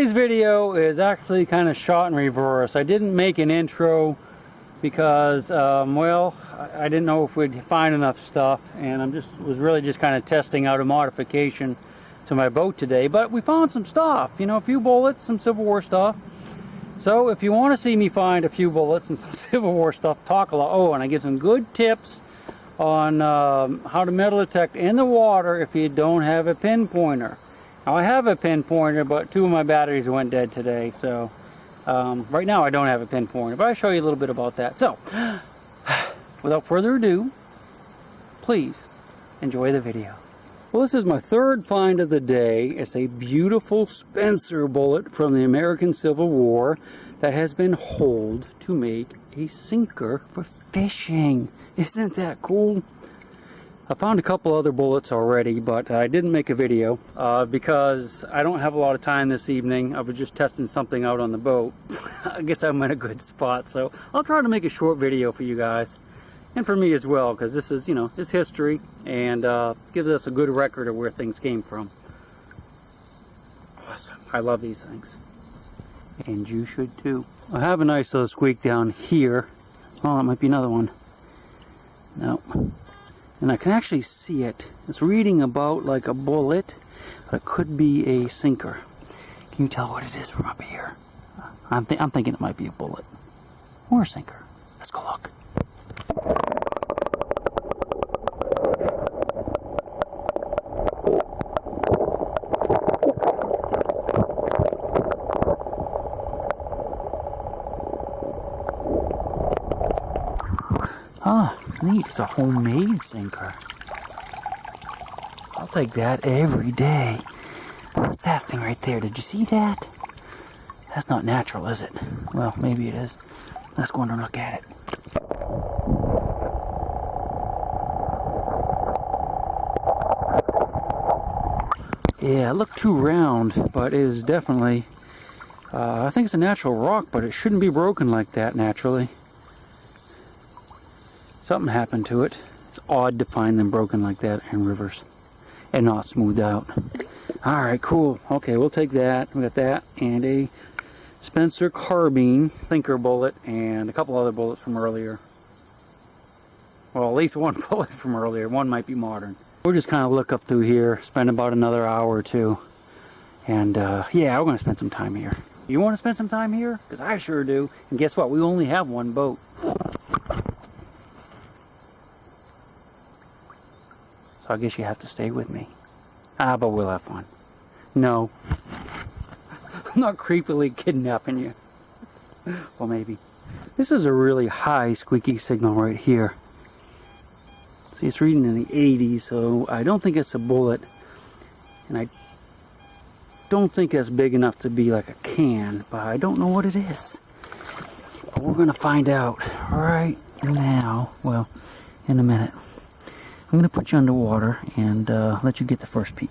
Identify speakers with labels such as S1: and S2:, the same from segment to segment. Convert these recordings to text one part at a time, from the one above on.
S1: Today's video is actually kind of shot in reverse. I didn't make an intro because, well, I didn't know if we'd find enough stuff, and was really just kind of testing out a modification to my boat today. But we found some stuff, you know, a few bullets, some Civil War stuff. So if you want to see me find a few bullets and some Civil War stuff, talk a lot. Oh, and I give some good tips on how to metal detect in the water if you don't have a pinpointer. Now, I have a pinpointer, but 2 of my batteries went dead today, so right now I don't have a pinpointer, but I'll show you a little bit about that. So, without further ado, please enjoy the video. Well, this is my third find of the day. It's a beautiful Spencer bullet from the American Civil War that has been holed to make a sinker for fishing. Isn't that cool? I found a couple other bullets already, but I didn't make a video because I don't have a lot of time this evening. I was just testing something out on the boat. I guess I'm in a good spot, so I'll try to make a short video for you guys, and for me as well, because this is, you know, it's history, and gives us a good record of where things came from. Awesome. I love these things. And you should too. I have a nice little squeak down here. Oh, that might be another one. No. And I can actually see it. It's reading about like a bullet, but it could be a sinker. Can you tell what it is from up here? I'm thinking it might be a bullet or a sinker. Let's go look. Ah, neat. It's a homemade sinker. I'll take that every day. What's that thing right there? Did you see that? That's not natural, is it? Well, maybe it is. Let's go and look at it. Yeah, it looked too round, but it is definitely... I think it's a natural rock, but it shouldn't be broken like that naturally. Something happened to it. It's odd to find them broken like that in rivers and not smoothed out. Alright, cool. Okay, we'll take that. We got that and a Spencer carbine thinker bullet and a couple other bullets from earlier. Well, at least one bullet from earlier. One might be modern. We'll just kind of look up through here, spend about another hour or two. And yeah, we're going to spend some time here. You want to spend some time here? Because I sure do. And guess what? We only have one boat. I guess you have to stay with me. But we'll have fun. No. I'm not creepily kidnapping you. Well, maybe. This is a really high squeaky signal right here. See, it's reading in the 80s, so I don't think it's a bullet. And I don't think that's big enough to be like a can, but I don't know what it is. But we're going to find out right now. Well, in a minute. I'm going to put you underwater and let you get the first peek.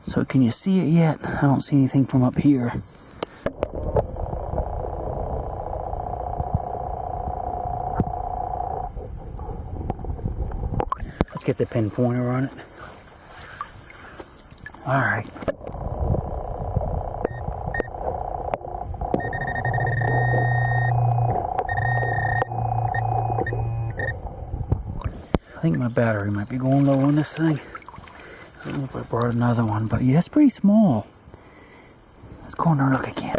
S1: So can you see it yet? I don't see anything from up here. Let's get the pinpointer on it. Alright. I think my battery might be going low on this thing. I don't know if I brought another one, but yeah, it's pretty small. Let's go in there and look again.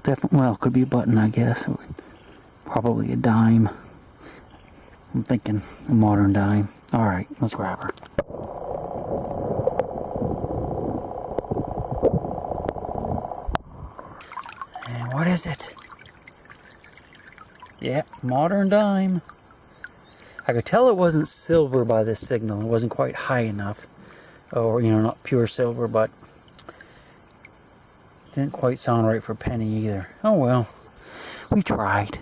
S1: Definitely, well, could be a button, I guess. Probably a dime. I'm thinking a modern dime. Alright, let's grab her. And what is it? Yeah, modern dime. I could tell it wasn't silver by this signal. It wasn't quite high enough. Or, you know, not pure silver, but didn't quite sound right for penny either. Oh well, we tried.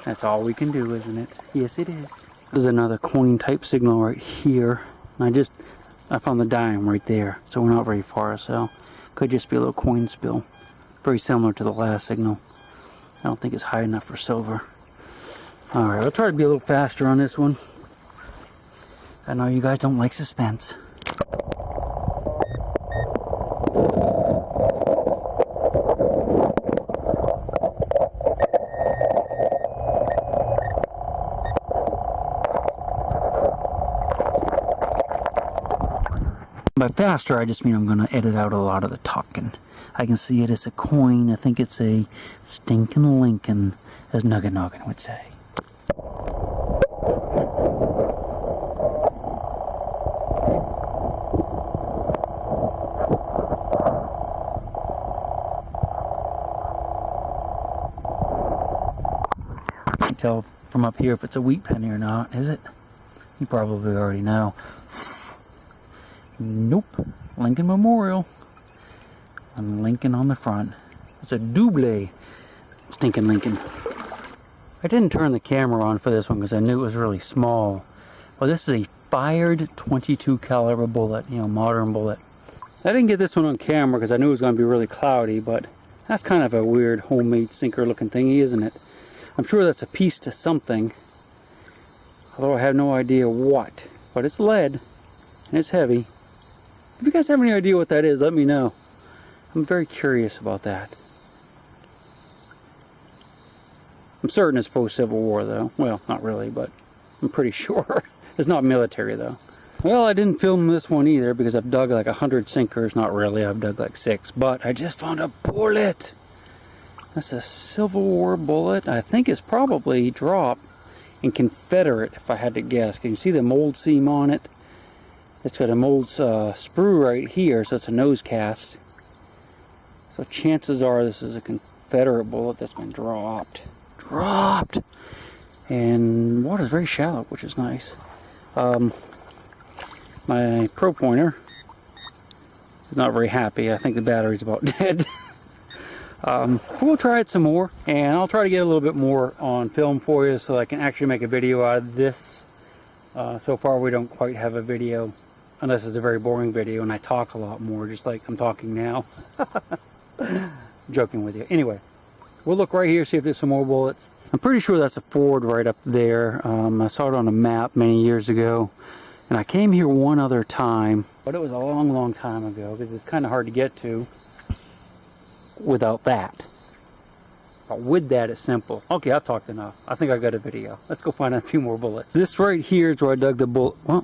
S1: That's all we can do, isn't it? Yes, it is. There's another coin type signal right here. And I found the dime right there. So we're not very far, so could just be a little coin spill. Very similar to the last signal. I don't think it's high enough for silver. Alright, I'll try to be a little faster on this one. I know you guys don't like suspense. By faster, I just mean I'm going to edit out a lot of the talking. I can see it as a coin. I think it's a stinking Lincoln, as Nugget Noggin would say. You can tell from up here if it's a wheat penny or not, is it? You probably already know. Nope. Lincoln Memorial. And Lincoln on the front. It's a double stinking Lincoln. I didn't turn the camera on for this one because I knew it was really small. Well, this is a fired .22 caliber bullet, you know, modern bullet. I didn't get this one on camera because I knew it was going to be really cloudy, but that's kind of a weird homemade sinker looking thingy, isn't it? I'm sure that's a piece to something, although I have no idea what. But it's lead, and it's heavy. If you guys have any idea what that is, let me know. I'm very curious about that. I'm certain it's post-Civil War, though. Well, not really, but I'm pretty sure. It's not military, though. Well, I didn't film this one either because I've dug like 100 sinkers. Not really, I've dug like 6. But I just found a bullet. That's a Civil War bullet. I think it's probably dropped in Confederate, if I had to guess. Can you see the mold seam on it? It's got a mold sprue right here, so it's a nose cast. So chances are this is a Confederate bullet that's been dropped. Dropped! And water's very shallow, which is nice. My Pro Pointer is not very happy. I think the battery's about dead. We'll try it some more, and I'll try to get a little bit more on film for you so I can actually make a video out of this. So far we don't quite have a video, unless it's a very boring video and I talk a lot more, just like I'm talking now. Joking with you. Anyway, we'll look right here, see if there's some more bullets. I'm pretty sure that's a ford right up there. I saw it on a map many years ago, and I came here one other time, but it was a long, long time ago because it's kind of hard to get to without that. But with that, it's simple. Okay, I've talked enough. I think I got a video. Let's go find a few more bullets. This right here is where I dug the bullet. Well,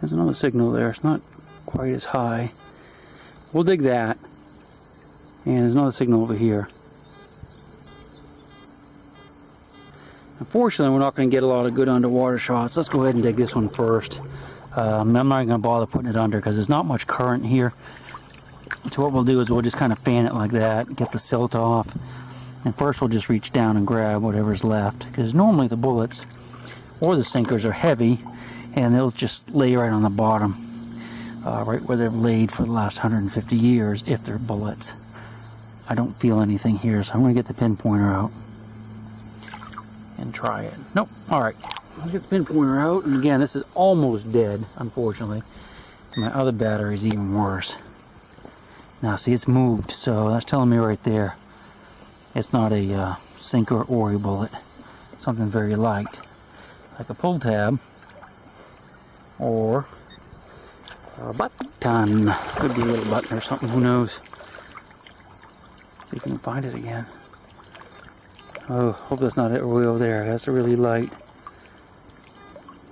S1: there's another signal there. It's not quite as high. We'll dig that. And there's another signal over here. Unfortunately, we're not going to get a lot of good underwater shots. Let's go ahead and dig this one first. I'm not even going to bother putting it under because there's not much current here. So what we'll do is we'll just kind of fan it like that, get the silt off. And first we'll just reach down and grab whatever's left. Because normally the bullets or the sinkers are heavy and they'll just lay right on the bottom. Right where they've laid for the last 150 years if they're bullets. I don't feel anything here, so I'm going to get the pinpointer out and try it. Nope. Alright. I'll get the pinpointer out, and again, this is almost dead, unfortunately. My other battery is even worse. Now, see, it's moved, so that's telling me right there it's not a sinker or a bullet. Something very light, like a pull tab or a button. Could be a little button or something, who knows. See if we can find it again. Oh, hope that's not it way over there. That's really light.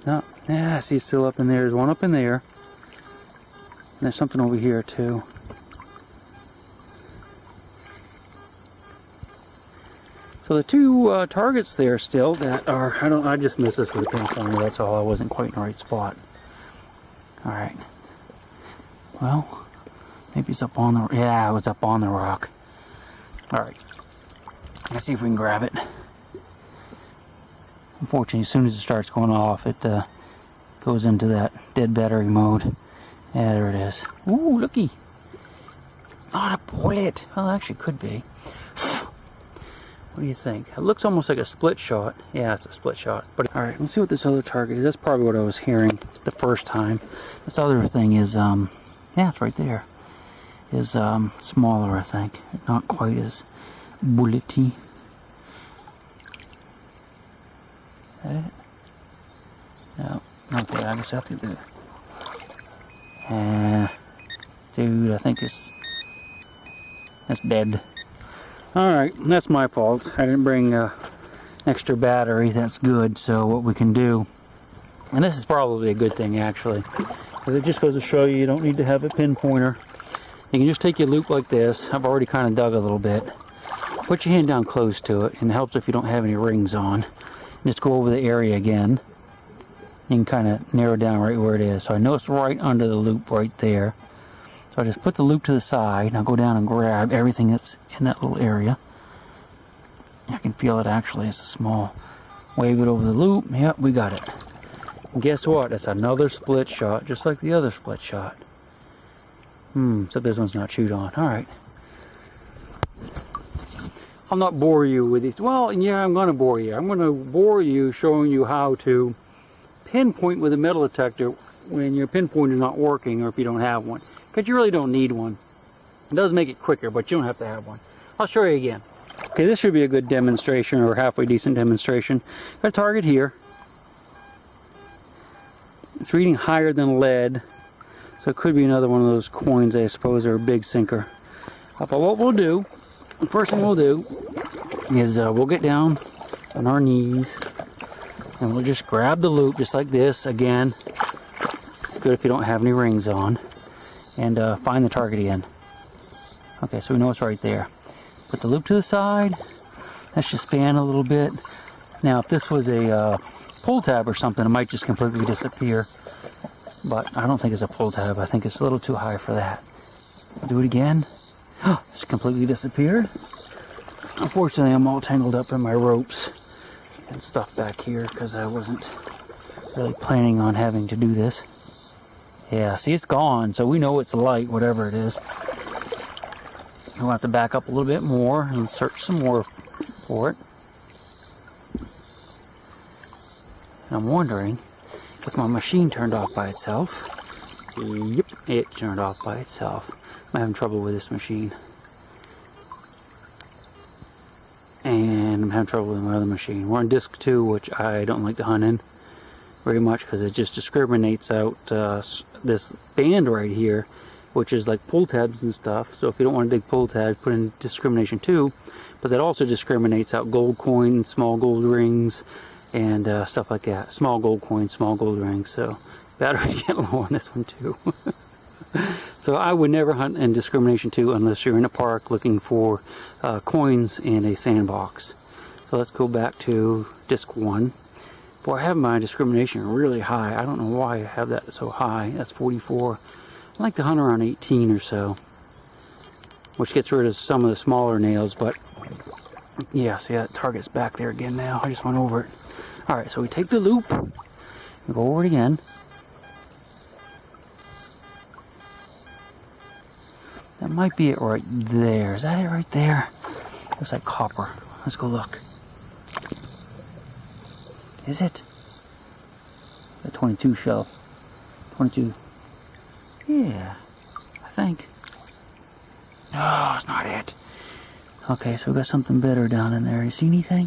S1: No, yeah, I see it's still up in there. There's one up in there. And there's something over here too. So the two targets there still that are, I just missed this with the pinpointer, that's all. I wasn't quite in the right spot. Alright. Well, maybe it's up on the, yeah, it was up on the rock. Alright. Let's see if we can grab it. Unfortunately, as soon as it starts going off, it goes into that dead battery mode. Yeah, there it is. Ooh, looky. Not a bullet. Well, it actually could be. What do you think? It looks almost like a split shot. Yeah, it's a split shot. But all right, let's see what this other target is. That's probably what I was hearing the first time. This other thing is, yeah, it's right there. Is smaller, I think. Not quite as bullety. Is that it? No. Okay, I guess I have to do it. Dude, I think that's dead. Alright, that's my fault. I didn't bring extra battery. That's good. So what we can do, and this is probably a good thing actually, because it just goes to show you don't need to have a pinpointer. You can just take your loop like this. I've already kind of dug a little bit. Put your hand down close to it, and it helps if you don't have any rings on. Just go over the area again. You can kind of narrow down right where it is. So I know it's right under the loop right there. So I just put the loop to the side, and I'll go down and grab everything that's in that little area. I can feel it actually. It's a small. Wave it over the loop. Yep, we got it. And guess what? It's another split shot, just like the other split shot. Except this one's not chewed on. Alright. I'll not bore you with these. Well, yeah, I'm going to bore you. I'm going to bore you showing you how to pinpoint with a metal detector when your pinpointer is not working or if you don't have one. Because you really don't need one. It does make it quicker, but you don't have to have one. I'll show you again. Okay, this should be a good demonstration or halfway decent demonstration. Got a target here. It's reading higher than lead. So it could be another one of those coins, I suppose, or a big sinker. But what we'll do, the first thing we'll do is we'll get down on our knees and we'll just grab the loop just like this. Again, it's good if you don't have any rings on. And find the target again. Okay, so we know it's right there. Put the loop to the side. Let's just fan a little bit. Now, if this was a pull tab or something, it might just completely disappear. But I don't think it's a pull tab. I think it's a little too high for that. I'll do it again. It's completely disappeared. Unfortunately, I'm all tangled up in my ropes and stuff back here because I wasn't really planning on having to do this. Yeah, see, it's gone, so we know it's light, whatever it is. We'll have to back up a little bit more and search some more for it. And I'm wondering if my machine turned off by itself. Yep, it turned off by itself. I'm having trouble with this machine. And I'm having trouble with my other machine. We're on disc 2, which I don't like to hunt in very much because it just discriminates out this band right here, which is like pull tabs and stuff. So if you don't want to dig pull tabs, put in discrimination 2. But that also discriminates out gold coins, small gold rings, and stuff like that. Small gold coins, small gold rings. So batteries get low on this one too. So I would never hunt in discrimination 2 unless you're in a park looking for coins in a sandbox. So let's go back to disc 1. Boy, I have my discrimination really high. I don't know why I have that so high. That's 44. I like to hunt around 18 or so, which gets rid of some of the smaller nails. But yeah, see that target's back there again now. I just went over it. Alright, so we take the loop, we go over it again. That might be it right there. Is that it right there? Looks like copper. Let's go look. Is it? The 22 shell. 22. Yeah, I think. No, it's not it. Okay, so we got something better down in there. You see anything?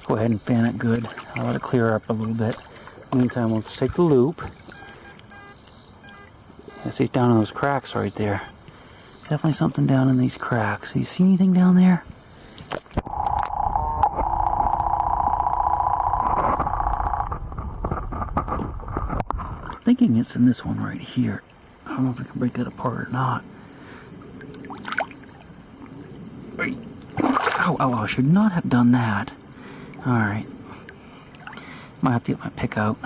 S1: Go ahead and fan it good. I'll let it clear up a little bit. Meantime, we'll just take the loop. See it down in those cracks right there. Definitely something down in these cracks. You see anything down there? I'm thinking it's in this one right here. I don't know if I can break that apart or not. Ow, ow, I should not have done that. Alright. Might have to get my pick out.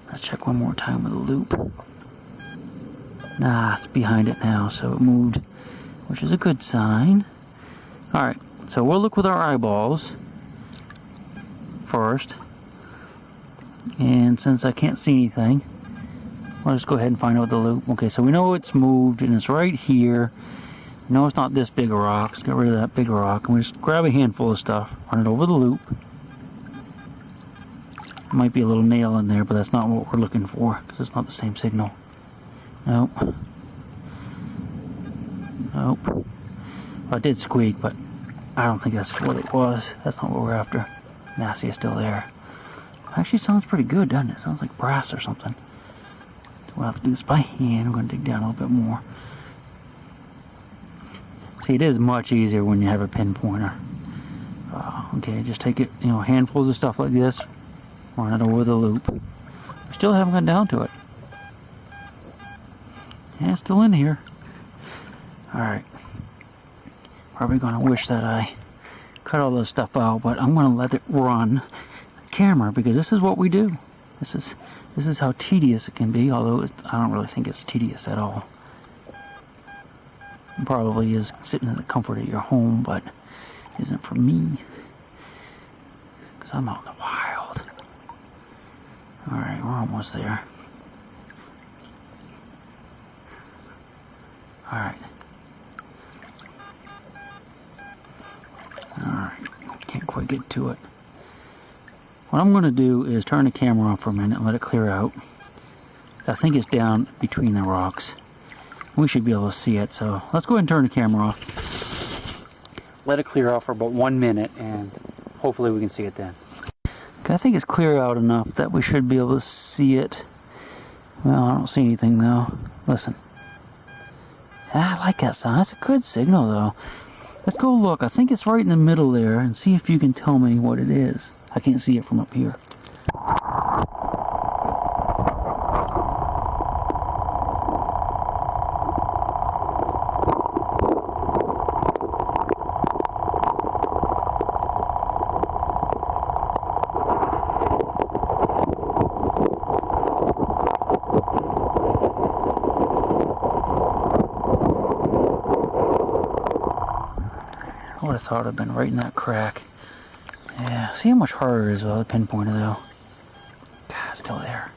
S1: Let's check one more time with a loop. Nah, it's behind it now, so it moved, which is a good sign. Alright, so we'll look with our eyeballs first. And since I can't see anything, I'll just go ahead and find out the loop. Okay, so we know it's moved and it's right here. We know it's not this big a rock. Let's get rid of that big rock. And we just grab a handful of stuff, run it over the loop. Might be a little nail in there, but that's not what we're looking for because it's not the same signal. Nope. Nope. Well, it did squeak, but I don't think that's what it was. That's not what we're after. Nah, see, it's still there. Actually sounds pretty good, doesn't it? Sounds like brass or something. So we'll have to do this by hand. I'm going to dig down a little bit more. See, it is much easier when you have a pinpointer. Okay, just take it, handfuls of stuff like this, run it over the loop. We still haven't gotten down to it. Yeah, it's still in here. Alright. Probably going to wish that I cut all this stuff out, but I'm going to let it run the camera because this is what we do. This is how tedious it can be, although I don't really think it's tedious at all. It probably is sitting in the comfort of your home, but it isn't for me because I'm out in the wild. Alright, we're almost there. Alright. Alright, can't quite get to it. What I'm going to do is turn the camera off for a minute and let it clear out. I think it's down between the rocks. We should be able to see it, so let's go ahead and turn the camera off. Let it clear out for about 1 minute and hopefully we can see it then. Okay, I think it's clear out enough that we should be able to see it. Well, I don't see anything though. Listen. I like that sound. That's a good signal though. Let's go look. I think it's right in the middle there and see if you can tell me what it is. I can't see it from up here. I would have thought it would have been right in that crack. Yeah, see how much harder it is without a pinpointer though. God, it's still there.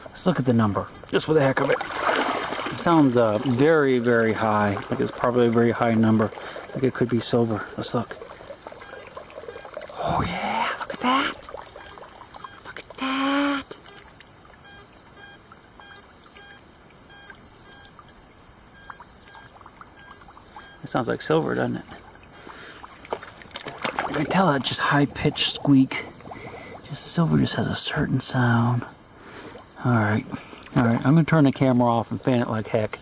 S1: Let's look at the number, just for the heck of it. It sounds very, very high. Like it's probably a very high number. Like it could be silver. Let's look. Oh yeah, look at that. Look at that. It sounds like silver, doesn't it? I can tell that just high-pitched squeak. Just silver just has a certain sound. Alright, I'm going to turn the camera off and fan it like heck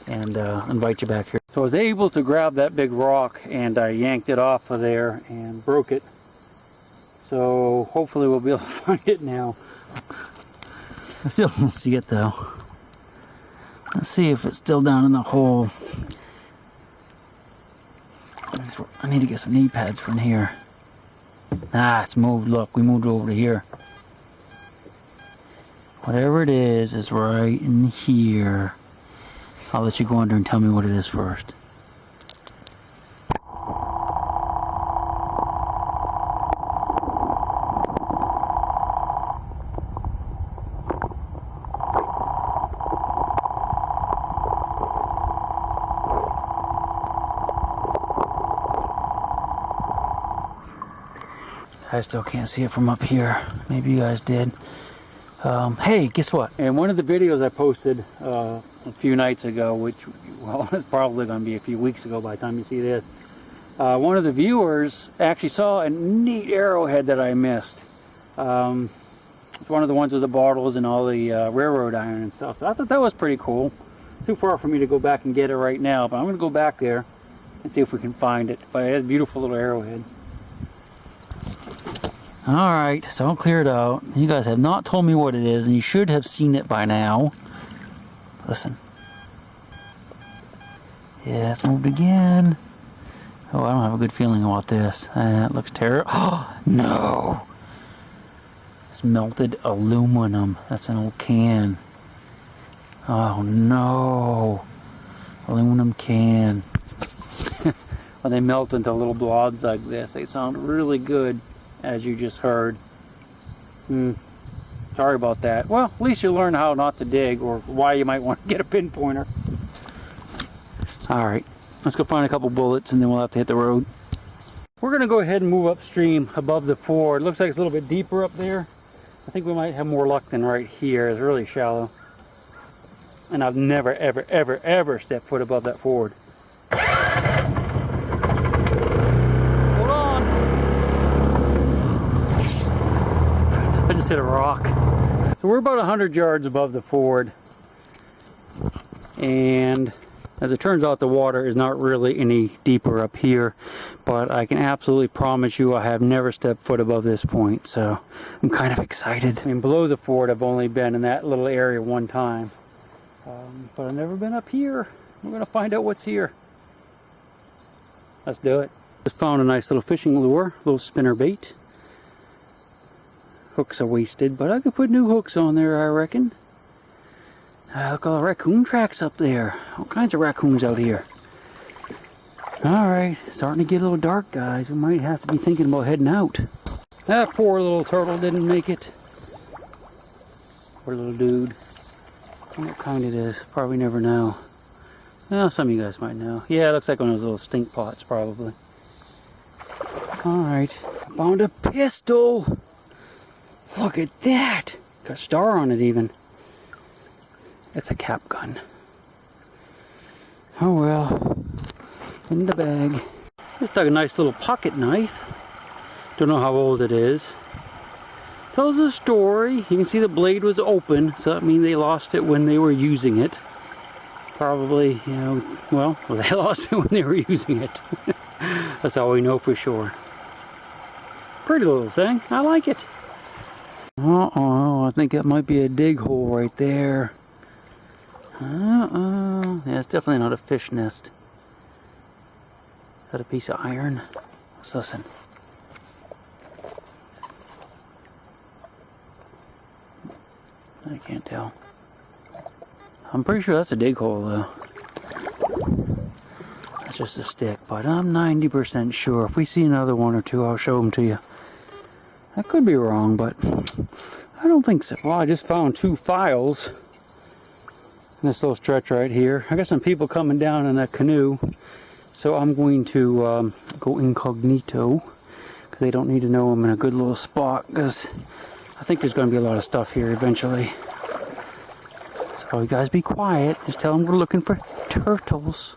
S1: and invite you back here. So I was able to grab that big rock and I yanked it off of there and broke it. So hopefully we'll be able to find it now. I still don't see it though. Let's see if it's still down in the hole. I need to get some knee pads from here. Ah, it's moved. Look, we moved over to here. Whatever it is right in here. I'll let you go under and tell me what it is first. I still can't see it from up here. Maybe you guys did. Hey, guess what? In one of the videos I posted a few nights ago, which, well, it's probably going to be a few weeks ago by the time you see this, one of the viewers actually saw a neat arrowhead that I missed. It's one of the ones with the bottles and all the railroad iron and stuff. So I thought that was pretty cool. Too far for me to go back and get it right now, but I'm going to go back there and see if we can find it. But it has a beautiful little arrowhead. Alright, so I'll clear it out. You guys have not told me what it is, and you should have seen it by now. Listen. Yeah, it's moved again. Oh, I don't have a good feeling about this. It looks terrible. Oh, no! It's melted aluminum. That's an old can. Oh no, aluminum can. When they melt into little blobs like this, they sound really good, as you just heard. Sorry about that. Well, at least you learn how not to dig, or why you might want to get a pinpointer. Alright, let's go find a couple bullets and then we'll have to hit the road. We're going to go ahead and move upstream above the ford. Looks like it's a little bit deeper up there. I think we might have more luck than right here. It's really shallow. And I've never, ever, ever, ever stepped foot above that ford. Hold on. I just hit a rock. So we're about 100 yards above the ford. And as it turns out, the water is not really any deeper up here, but I can absolutely promise you I have never stepped foot above this point, so I'm kind of excited. I mean, below the ford I've only been in that little area one time, but I've never been up here. We're going to find out what's here. Let's do it. Just found a nice little fishing lure, little spinner bait. Hooks are wasted, but I could put new hooks on there, I reckon. Look at all the raccoon tracks up there. All kinds of raccoons out here. Alright, starting to get a little dark, guys. We might have to be thinking about heading out. That poor little turtle didn't make it. Poor little dude. I don't know what kind it is. Probably never know. Well, some of you guys might know. Yeah, it looks like one of those little stink pots, probably. Alright, I found a pistol. Look at that. Got a star on it even. It's a cap gun. Oh well. In the bag. Just like a nice little pocket knife. Don't know how old it is. Tells a story. You can see the blade was open, so that means they lost it when they were using it. Probably, you know, well, they lost it when they were using it. That's all we know for sure. Pretty little thing. I like it. Uh-oh, I think that might be a dig hole right there. Uh-oh. Yeah, it's definitely not a fish nest. Is that a piece of iron? Let's listen. I can't tell. I'm pretty sure that's a dig hole, though. That's just a stick, but I'm 90% sure. If we see another one or two, I'll show them to you. I could be wrong, but I don't think so. Well, I just found 2 files in this little stretch right here. I got some people coming down in a canoe, so I'm going to go incognito, because they don't need to know I'm in a good little spot, because I think there's going to be a lot of stuff here eventually. So you guys be quiet. Just tell them we're looking for turtles.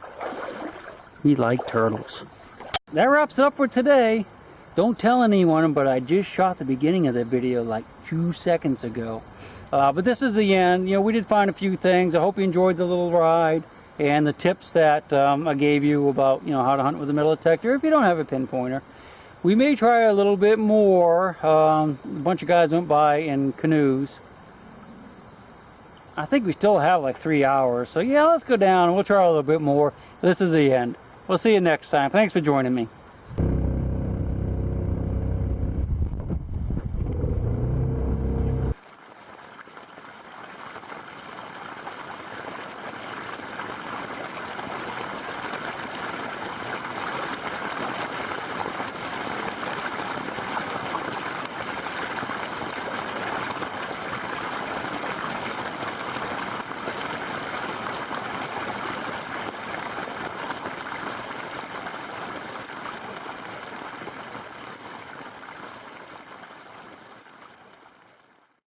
S1: We like turtles. That wraps it up for today. Don't tell anyone, but I just shot the beginning of the video like 2 seconds ago. But this is the end. You know, we did find a few things. I hope you enjoyed the little ride and the tips that I gave you about, you know, how to hunt with a metal detector if you don't have a pinpointer. We may try a little bit more. A bunch of guys went by in canoes. I think we still have like 3 hours. So yeah, let's go down and we'll try a little bit more. This is the end. We'll see you next time. Thanks for joining me.